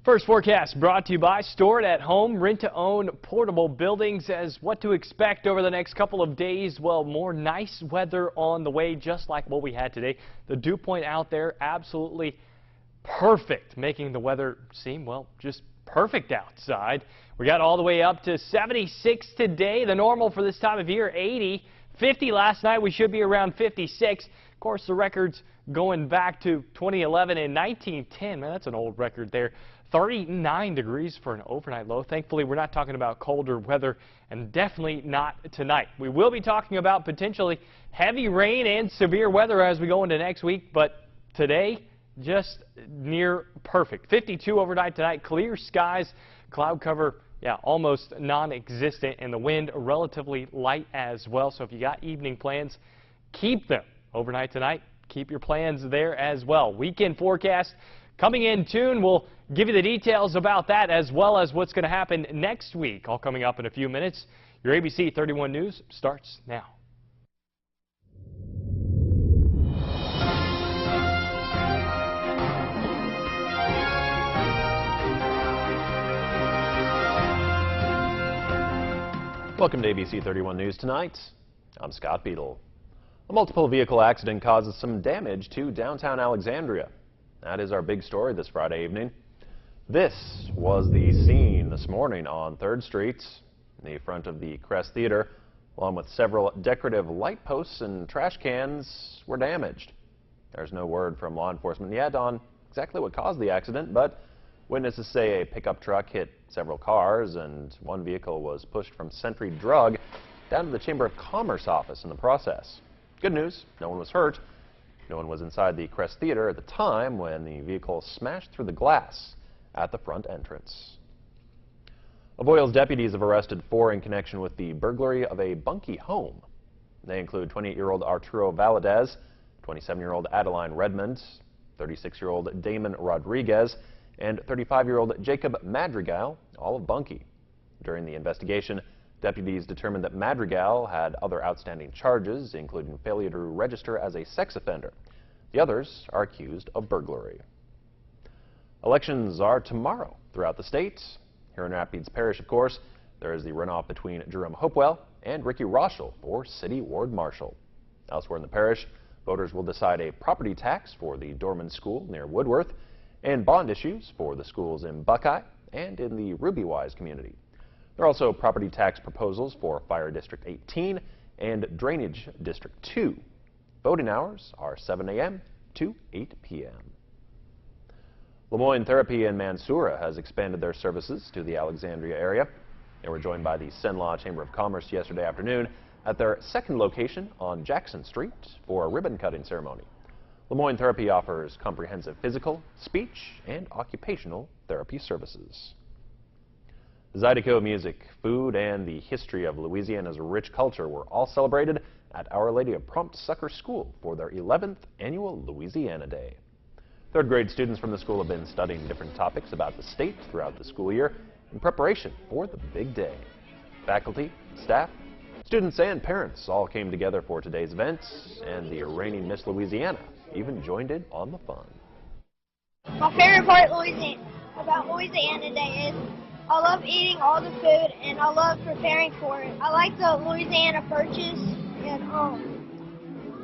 First forecast brought to you by Store It at Home, rent-to-own portable buildings. As what to expect over the next couple of days. Well, more nice weather on the way, just like what we had today. The dew point out there, absolutely perfect, making the weather seem, well, just perfect outside. We got all the way up to 76 today. The normal for this time of year, 80. 50 last night. We should be around 56. Of course, the records going back to 2011 and 1910. Man, that's an old record there. 39 degrees for an overnight low. Thankfully, we're not talking about colder weather, and definitely not tonight. We will be talking about potentially heavy rain and severe weather as we go into next week, but today, just near perfect. 52 overnight tonight, clear skies, cloud cover, yeah, almost non-existent, and the wind relatively light as well. So if you got evening plans, keep them overnight tonight. Keep your plans there as well. Weekend forecast coming in soon. We'll give you the details about that as well as what's going to happen next week, all coming up in a few minutes. Your ABC 31 News starts now. Welcome to ABC 31 News Tonight. I'm Scott Beadle. A multiple vehicle accident causes some damage to downtown Alexandria. That is our big story this Friday evening. This was the scene this morning on 3rd Street. The front of the Crest Theater, along with several decorative light posts and trash cans, were damaged. There's no word from law enforcement yet on exactly what caused the accident, but witnesses say a pickup truck hit several cars and one vehicle was pushed from Sentry Drug down to the Chamber of Commerce office in the process. Good news, no one was hurt. No one was inside the Crest Theater at the time when the vehicle smashed through the glass at the front entrance. Avoyles deputies have arrested 4 in connection with the burglary of a Bunkie home. They include 28-year-old Arturo Valadez, 27-year-old Adeline Redmond, 36-year-old Damon Rodriguez, and 35-year-old Jacob Madrigal, all of Bunkie. During the investigation, deputies determined that Madrigal had other outstanding charges, including failure to register as a sex offender. The others are accused of burglary. Elections are tomorrow throughout the state. Here in Rapides Parish, of course, there is the runoff between Jerome Hopewell and Ricky Rochelle for City Ward Marshal. Elsewhere in the parish, voters will decide a property tax for the Dorman School near Woodworth and bond issues for the schools in Buckeye and in the Ruby Wise community. There are also property tax proposals for Fire District 18 and Drainage District 2. Voting hours are 7 a.m. to 8 p.m. Lemoyne Therapy in Mansoura has expanded their services to the Alexandria area. They were joined by the Cenla Chamber of Commerce yesterday afternoon at their second location on Jackson Street for a ribbon-cutting ceremony. Lemoyne Therapy offers comprehensive physical, speech, and occupational therapy services. Zydeco music, food, and the history of Louisiana's rich culture were all celebrated at Our Lady of Prompt Succor School for their 11th annual Louisiana Day. 3rd grade students from the school have been studying different topics about the state throughout the school year in preparation for the big day. Faculty, staff, students, and parents all came together for today's event, and the reigning Miss Louisiana even joined in on the fun. My favorite part about Louisiana Day is I love eating all the food and I love preparing for it. I like the Louisiana Purchase, and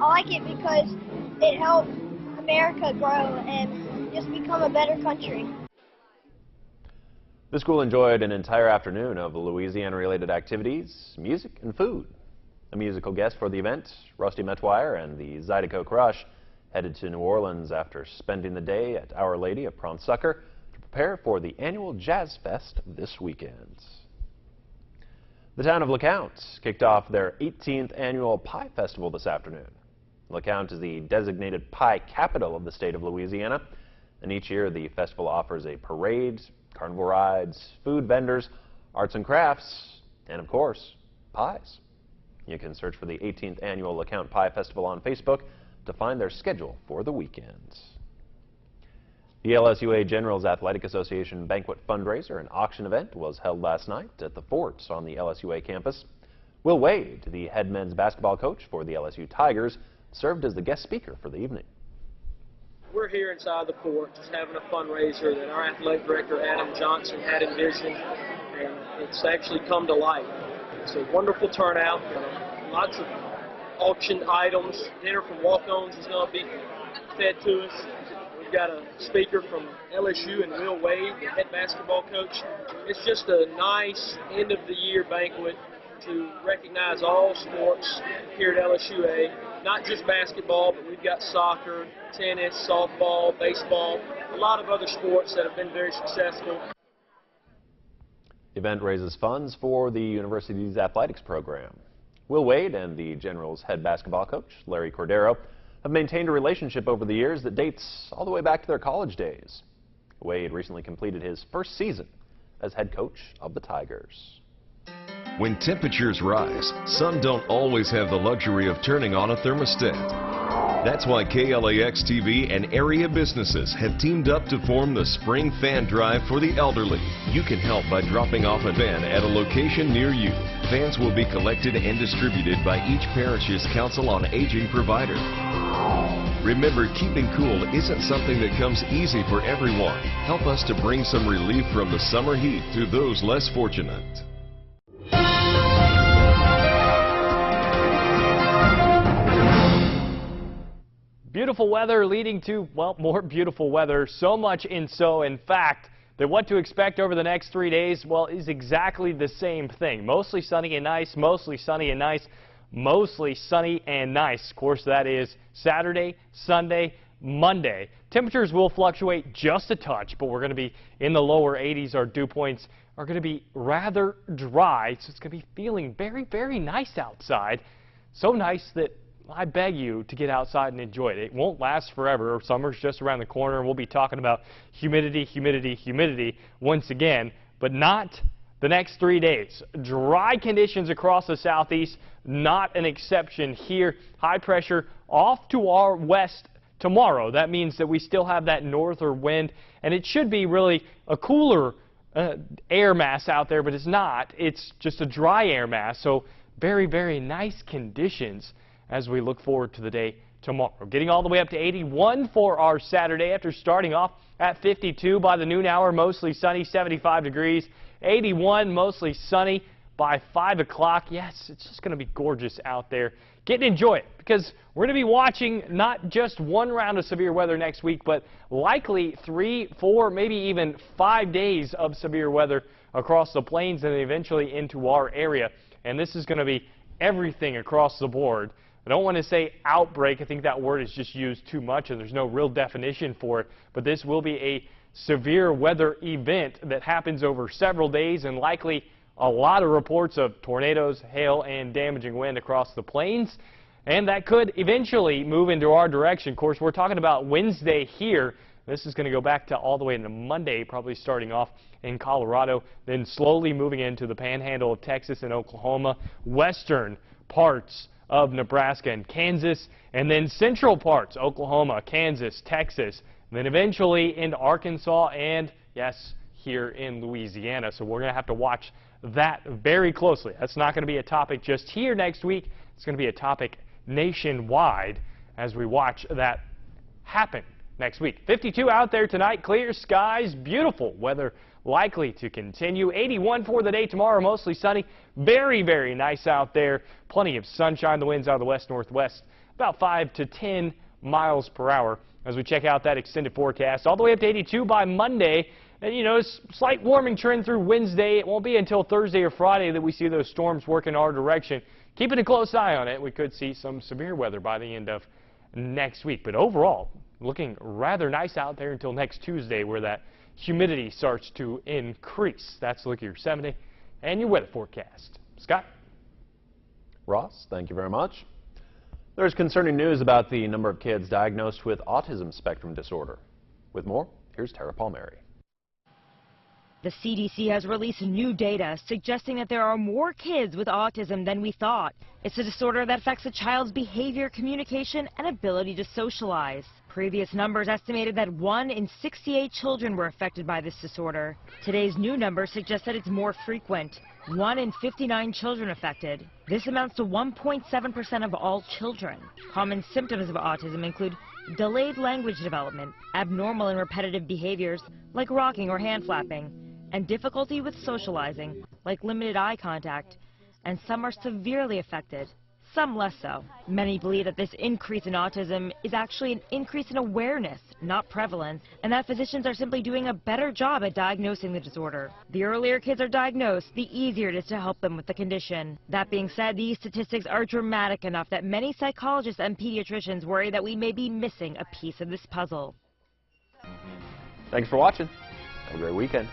I like it because it helps America grow and just become a better country. The school enjoyed an entire afternoon of Louisiana-related activities, music, and food. A musical guest for the event, Rusty Metwire and the Zydeco Crush, headed to New Orleans after spending the day at Our Lady of Prompt Succor to prepare for the annual Jazz Fest this weekend. The town of LeCount kicked off their 18th annual Pie Festival this afternoon. LeCount is the designated pie capital of the state of Louisiana, and each year the festival offers a parade, carnival rides, food vendors, arts and crafts, and of course, pies. You can search for the 18th annual LeCount Pie Festival on Facebook to find their schedule for the weekend. The LSUA Generals Athletic Association Banquet Fundraiser and Auction event was held last night at the Fort on the LSUA campus. Will Wade, the head men's basketball coach for the LSU Tigers, served as the guest speaker for the evening. We're here inside the fort just having a fundraiser that our athletic director Adam Johnson had envisioned, and it's actually come to life. It's a wonderful turnout, lots of auction items. Dinner from walk-ons is going to be fed to us. We've got a speaker from LSU and Will Wade, the head basketball coach. It's just a nice end-of-the-year banquet to recognize all sports here at LSUA, not just basketball, but we've got soccer, tennis, softball, baseball, a lot of other sports that have been very successful. The event raises funds for the university's athletics program. Will Wade and the Generals' head basketball coach, Larry Cordero, have maintained a relationship over the years that dates all the way back to their college days. Wade recently completed his first season as head coach of the Tigers. When temperatures rise, some don't always have the luxury of turning on a thermostat. That's why KLAX TV and area businesses have teamed up to form the Spring Fan Drive for the elderly. You can help by dropping off a fan at a location near you. Fans will be collected and distributed by each parish's Council on Aging provider. Remember, keeping cool isn't something that comes easy for everyone. Help us to bring some relief from the summer heat to those less fortunate. Beautiful weather leading to, well, more beautiful weather. So much in fact, that what to expect over the next 3 days, well, is exactly the same thing. Mostly sunny and nice, mostly sunny and nice, mostly sunny and nice. Of course, that is Saturday, Sunday, Monday. Temperatures will fluctuate just a touch, but we're going to be in the lower 80s. Our dew points are going to be rather dry, so it's going to be feeling very, very nice outside. So nice that I beg you to get outside and enjoy it. It won't last forever. Summer's just around the corner. We'll be talking about humidity, humidity, humidity once again, but not the next 3 days. Dry conditions across the southeast, not an exception here. High pressure off to our west tomorrow. That means that we still have that norther wind, and it should be really a cooler air mass out there, but it's not. It's just a dry air mass, so very, very nice conditions as we look forward to the day tomorrow. Getting all the way up to 81 for our Saturday after starting off at 52 by the noon hour, mostly sunny, 75 degrees, 81, mostly sunny by 5 o'clock. Yes, it's just going to be gorgeous out there. Get and enjoy it, because we're going to be watching not just one round of severe weather next week, but likely 3, 4, maybe even 5 days of severe weather across the plains and eventually into our area. And this is going to be everything across the board. I don't want to say outbreak. I think that word is just used too much and there's no real definition for it. But this will be a severe weather event that happens over several days, and likely a lot of reports of tornadoes, hail, and damaging wind across the plains. And that could eventually move into our direction. Of course, we're talking about Wednesday here. This is going to go back to all the way into Monday, probably starting off in Colorado, then slowly moving into the panhandle of Texas and Oklahoma, western parts of Nebraska and Kansas, and then central parts, Oklahoma, Kansas, Texas, and then eventually into Arkansas and, yes, here in Louisiana. So we're going to have to watch that very closely. That's not going to be a topic just here next week. It's going to be a topic nationwide as we watch that happen next week. 52 out there tonight, clear skies, beautiful weather likely to continue. 81 for the day tomorrow, mostly sunny. Very, very nice out there. Plenty of sunshine. The winds out of the west-northwest, about 5 to 10 miles per hour as we check out that extended forecast. All the way up to 82 by Monday. And, you know, slight warming trend through Wednesday. It won't be until Thursday or Friday that we see those storms work in our direction. Keeping a close eye on it, we could see some severe weather by the end of next week. But overall, looking rather nice out there until next Tuesday, where that humidity starts to increase. That's a look at your 7-day and your weather forecast. Scott? Ross, thank you very much. There's concerning news about the number of kids diagnosed with autism spectrum disorder. With more, here's Tara Palmieri. The CDC has released new data suggesting that there are more kids with autism than we thought. It's a disorder that affects a child's behavior, communication, and ability to socialize. Previous numbers estimated that 1 in 68 children were affected by this disorder. Today's new number suggests that it's more frequent. 1 in 59 children affected. This amounts to 1.7% of all children. Common symptoms of autism include delayed language development, abnormal and repetitive behaviors like rocking or hand flapping, and difficulty with socializing like limited eye contact. And some are severely affected, some less so. Many believe that this increase in autism is actually an increase in awareness, not prevalence, and that physicians are simply doing a better job at diagnosing the disorder. The earlier kids are diagnosed, the easier it is to help them with the condition. That being said, these statistics are dramatic enough that many psychologists and pediatricians worry that we may be missing a piece of this puzzle. Thanks for watching. Have a great weekend.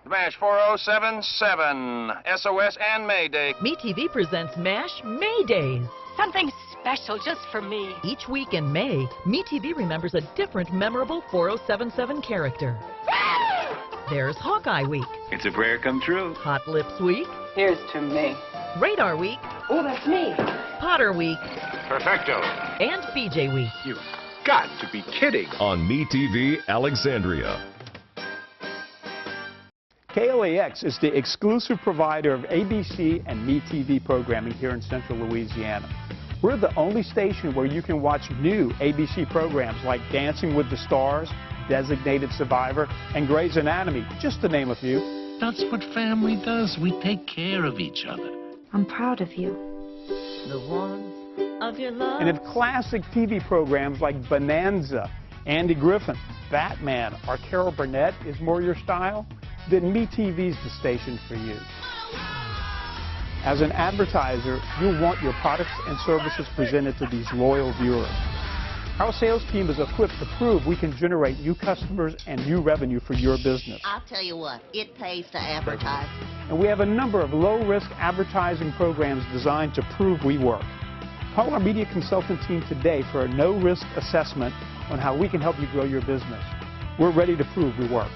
MASH 4077, SOS and Mayday. MeTV presents MASH May Days. Something special just for me. Each week in May, MeTV remembers a different memorable 4077 character. There's Hawkeye Week. It's a prayer come true. Hot Lips Week. Here's to me. Radar Week. Oh, that's me. Potter Week. Perfecto. And BJ Week. You've got to be kidding. On MeTV Alexandria. KLAX is the exclusive provider of ABC and MeTV programming here in Central Louisiana. We're the only station where you can watch new ABC programs like Dancing with the Stars, Designated Survivor, and Grey's Anatomy, just to name a few. That's what family does. We take care of each other. I'm proud of you. The ones of your love. And if classic TV programs like Bonanza, Andy Griffin, Batman, or Carol Burnett is more your style, then MeTV's the station for you. As an advertiser, you'll want your products and services presented to these loyal viewers. Our sales team is equipped to prove we can generate new customers and new revenue for your business. I'll tell you what, it pays to advertise. And we have a number of low-risk advertising programs designed to prove we work. Call our media consultant team today for a no-risk assessment on how we can help you grow your business. We're ready to prove we work.